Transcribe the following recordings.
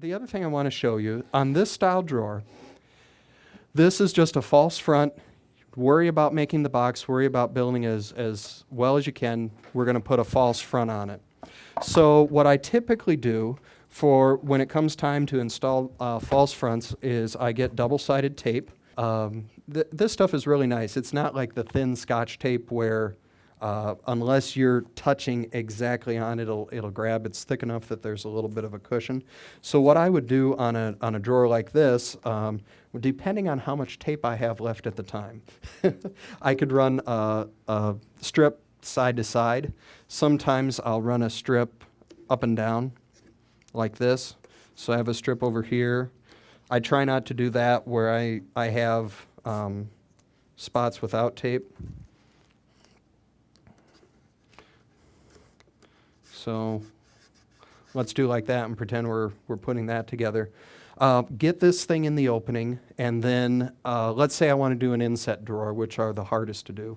The other thing I want to show you, on this style drawer, this is just a false front. Worry about making the box, worry about building as well as you can. We're going to put a false front on it. So what I typically do for when it comes time to install false fronts is I get double-sided tape. This stuff is really nice. It's not like the thin Scotch tape where unless you're touching exactly on it, it'll grab. It's thick enough that there's a little bit of a cushion. So what I would do on a drawer like this, depending on how much tape I have left at the time, I could run a strip side to side. Sometimes I'll run a strip up and down like this. So I have a strip over here. I try not to do that where I have spots without tape. So let's do like that and pretend we're putting that together. Get this thing in the opening, and then let's say I want to do an inset drawer, which are the hardest to do.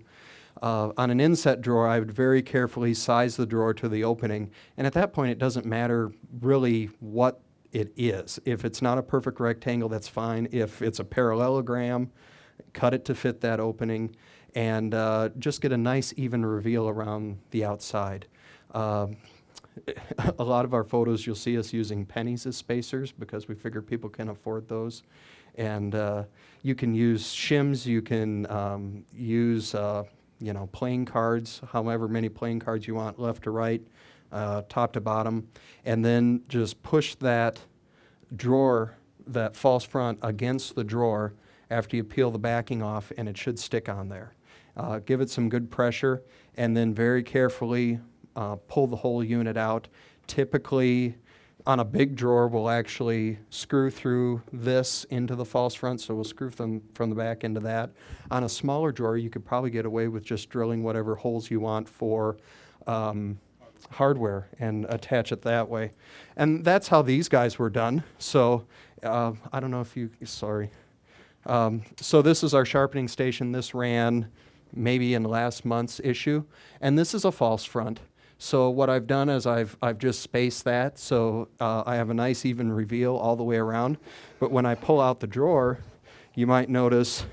On an inset drawer, I would very carefully size the drawer to the opening, and at that point it doesn't matter really what it is. If it's not a perfect rectangle, that's fine. If it's a parallelogram, cut it to fit that opening, and just get a nice even reveal around the outside. A lot of our photos, you'll see us using pennies as spacers because we figure people can afford those. And you can use shims, you can use playing cards, however many playing cards you want, left to right, top to bottom, and then just push that drawer, that false front against the drawer after you peel the backing off, and it should stick on there. Give it some good pressure, and then very carefully pull the whole unit out. Typically, on a big drawer, we'll actually screw through this into the false front, so we'll screw them from the back into that. On a smaller drawer, you could probably get away with just drilling whatever holes you want for hardware and attach it that way. And that's how these guys were done. So I don't know if you, sorry. So this is our sharpening station. This ran maybe in last month's issue, and this is a false front. So what I've done is I've just spaced that, so I have a nice even reveal all the way around. But when I pull out the drawer, you might notice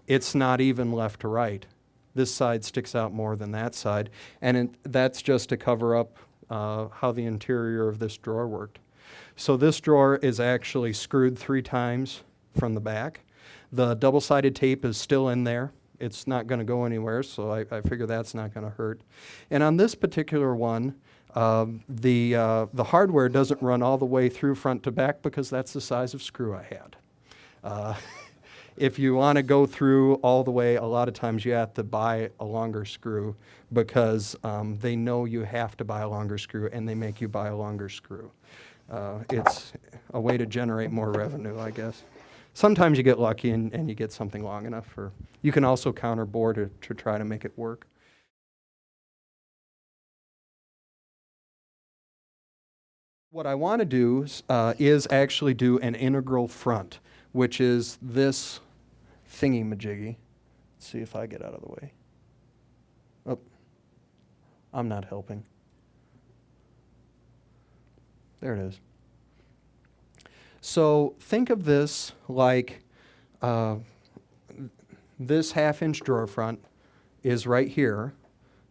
it's not even left to right. This side sticks out more than that side, and that's just to cover up how the interior of this drawer worked. So this drawer is actually screwed 3 times from the back. The double-sided tape is still in there. It's not going to go anywhere, so I figure that's not going to hurt. And on this particular one, the hardware doesn't run all the way through front to back because that's the size of screw I had. If you want to go through all the way, a lot of times you have to buy a longer screw because they know you have to buy a longer screw, and they make you buy a longer screw. It's a way to generate more revenue, I guess. Sometimes you get lucky and you get something long enough. Or you can also counter bore to try to make it work. What I want to do is actually do an integral front, which is this thingy-majiggy. Let's see if I get out of the way. Oh, I'm not helping. There it is. So think of this like this half-inch drawer front is right here.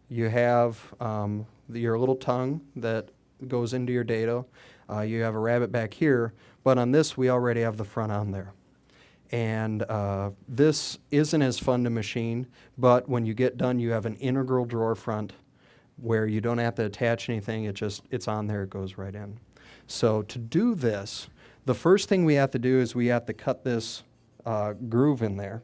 You have your little tongue that goes into your dado. You have a rabbet back here, but on this we already have the front on there. And this isn't as fun to machine, but when you get done, you have an integral drawer front where you don't have to attach anything. It's on there, it goes right in. So to do this, the first thing we have to do is we have to cut this groove in there.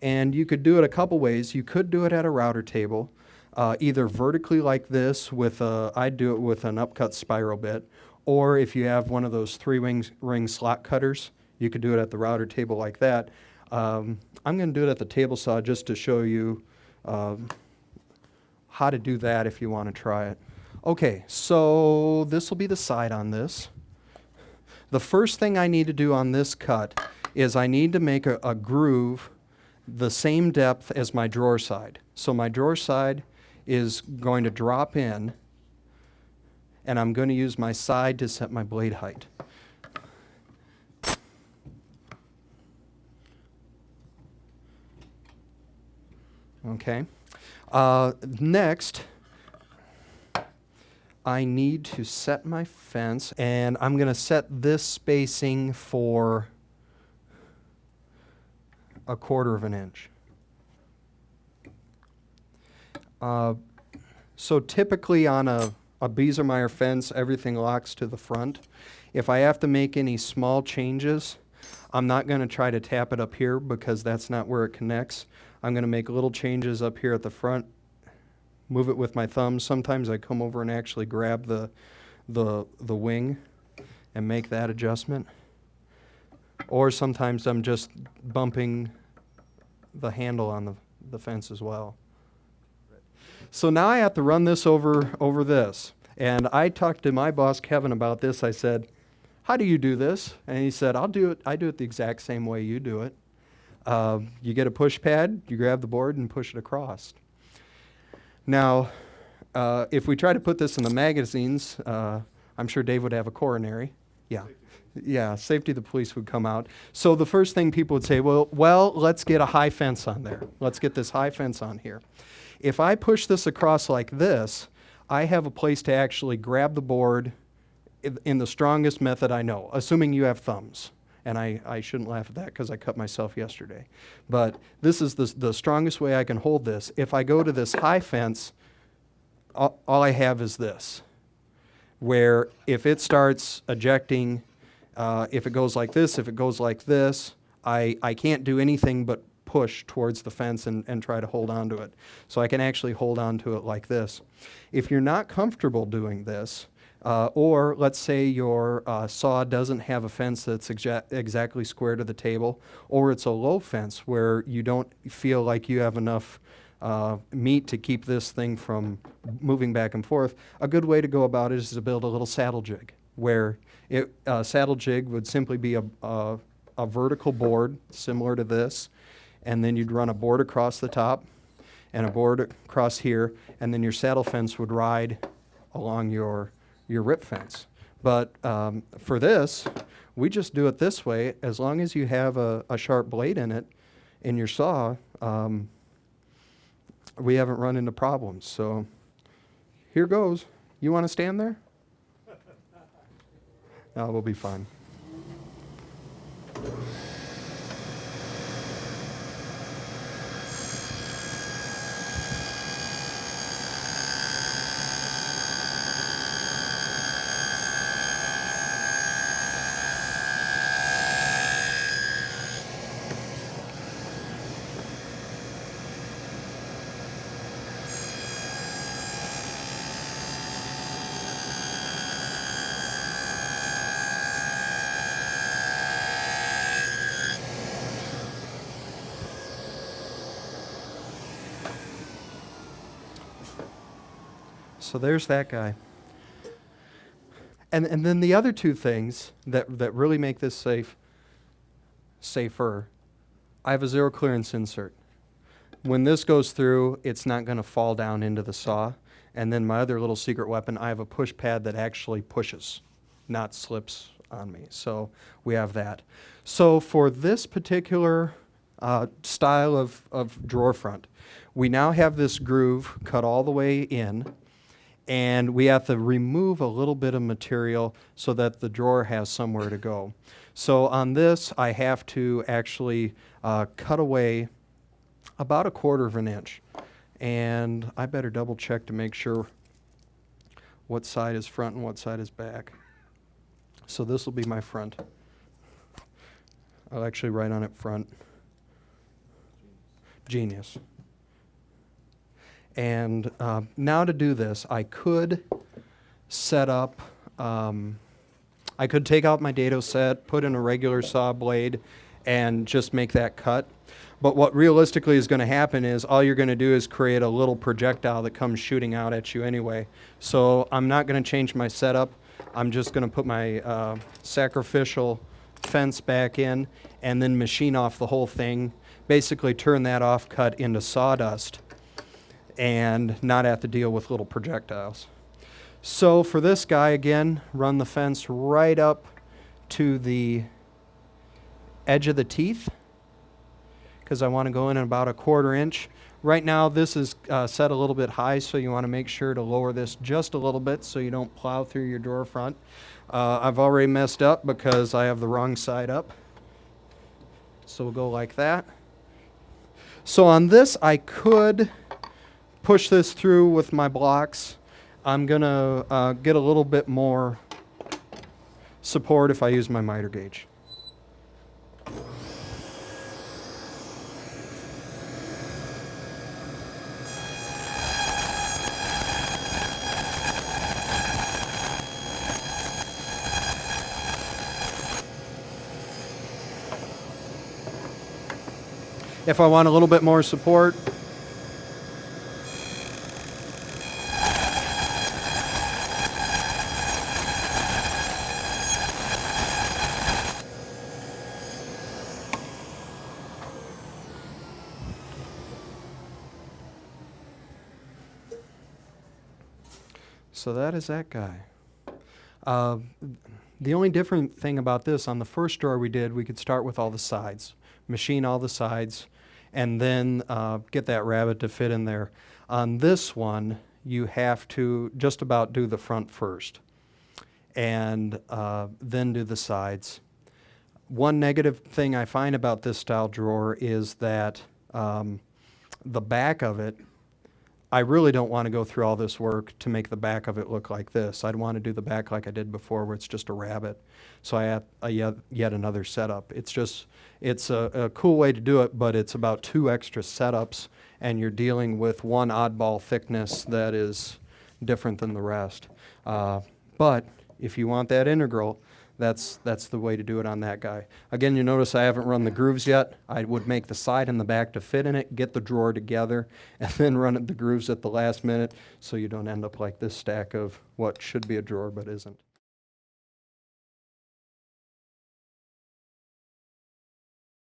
And you could do it a couple ways. You could do it at a router table, either vertically like this with I'd do it with an upcut spiral bit, or if you have one of those 3-ring slot cutters, you could do it at the router table like that. I'm going to do it at the table saw just to show you how to do that if you want to try it. Okay, so this will be the side on this. The first thing I need to do on this cut is I need to make a groove the same depth as my drawer side. So my drawer side is going to drop in, and I'm going to use my side to set my blade height. Okay. Next, I need to set my fence, and I'm going to set this spacing for 1/4 inch. So typically on a Biedermeier fence, everything locks to the front. If I have to make any small changes, I'm not going to try to tap it up here because that's not where it connects. I'm going to make little changes up here at the front, move it with my thumb. Sometimes I come over and actually grab the wing and make that adjustment. Or sometimes I'm just bumping the handle on the fence as well. So now I have to run this over this. And I talked to my boss, Kevin, about this. I said, how do you do this? And he said, I do it the exact same way you do it. You get a push pad, you grab the board and push it across. Now, if we try to put this in the magazines, I'm sure Dave would have a coronary. Yeah. Yeah, safety of the police would come out. So the first thing people would say, well, let's get a high fence on there. Let's get this high fence on here. If I push this across like this, I have a place to actually grab the board in the strongest method I know, assuming you have thumbs. And I shouldn't laugh at that because I cut myself yesterday. But this is the strongest way I can hold this. If I go to this high fence, all I have is this, where if it starts ejecting, if it goes like this, if it goes like this, I can't do anything but push towards the fence and try to hold on to it. So I can actually hold on to it like this. If you're not comfortable doing this, or let's say your saw doesn't have a fence that's exactly square to the table, or it's a low fence where you don't feel like you have enough meat to keep this thing from moving back and forth, a good way to go about it is to build a little saddle jig, where a saddle jig would simply be a vertical board similar to this, and then you'd run a board across the top and a board across here, and then your saddle fence would ride along your rip fence. But for this, we just do it this way. As long as you have a sharp blade in it, in your saw, we haven't run into problems. So here goes. You want to stand there? No, we'll be fine. So there's that guy. And then the other two things that really make this safer, I have a zero clearance insert. When this goes through, it's not going to fall down into the saw. And then my other little secret weapon, I have a push pad that actually pushes, not slips on me. So we have that. So for this particular style of drawer front, we now have this groove cut all the way in, and we have to remove a little bit of material so that the drawer has somewhere to go. So on this, I have to actually cut away about 1/4 inch. And I better double check to make sure what side is front and what side is back. So this will be my front. I'll actually write on it front. Genius. And now to do this, I could set up, I could take out my dado set, put in a regular saw blade, and just make that cut. But what realistically is going to happen is all you're going to do is create a little projectile that comes shooting out at you anyway. So I'm not going to change my setup. I'm just going to put my sacrificial fence back in and then machine off the whole thing, basically turn that off cut into sawdust, and not have to deal with little projectiles. So for this guy, again, run the fence right up to the edge of the teeth, because I want to go in at about 1/4 inch. Right now this is set a little bit high, so you want to make sure to lower this just a little bit so you don't plow through your drawer front. I've already messed up because I have the wrong side up. So we'll go like that. So on this, I could push this through with my blocks. I'm going to get a little bit more support if I use my miter gauge. If I want a little bit more support, so that is that guy. The only different thing about this, on the first drawer we did, we could start with all the sides, machine all the sides, and then get that rabbet to fit in there. On this one, you have to just about do the front first, and then do the sides. One negative thing I find about this style drawer is that the back of it, I really don't want to go through all this work to make the back of it look like this. I'd want to do the back like I did before, where it's just a rabbet. So I have yet another setup. It's a cool way to do it, but it's about 2 extra setups, and you're dealing with one oddball thickness that is different than the rest. But if you want that integral, that's the way to do it on that guy. Again, you notice I haven't run the grooves yet. I would make the side and the back to fit in it, get the drawer together, and then run the grooves at the last minute so you don't end up like this stack of what should be a drawer but isn't.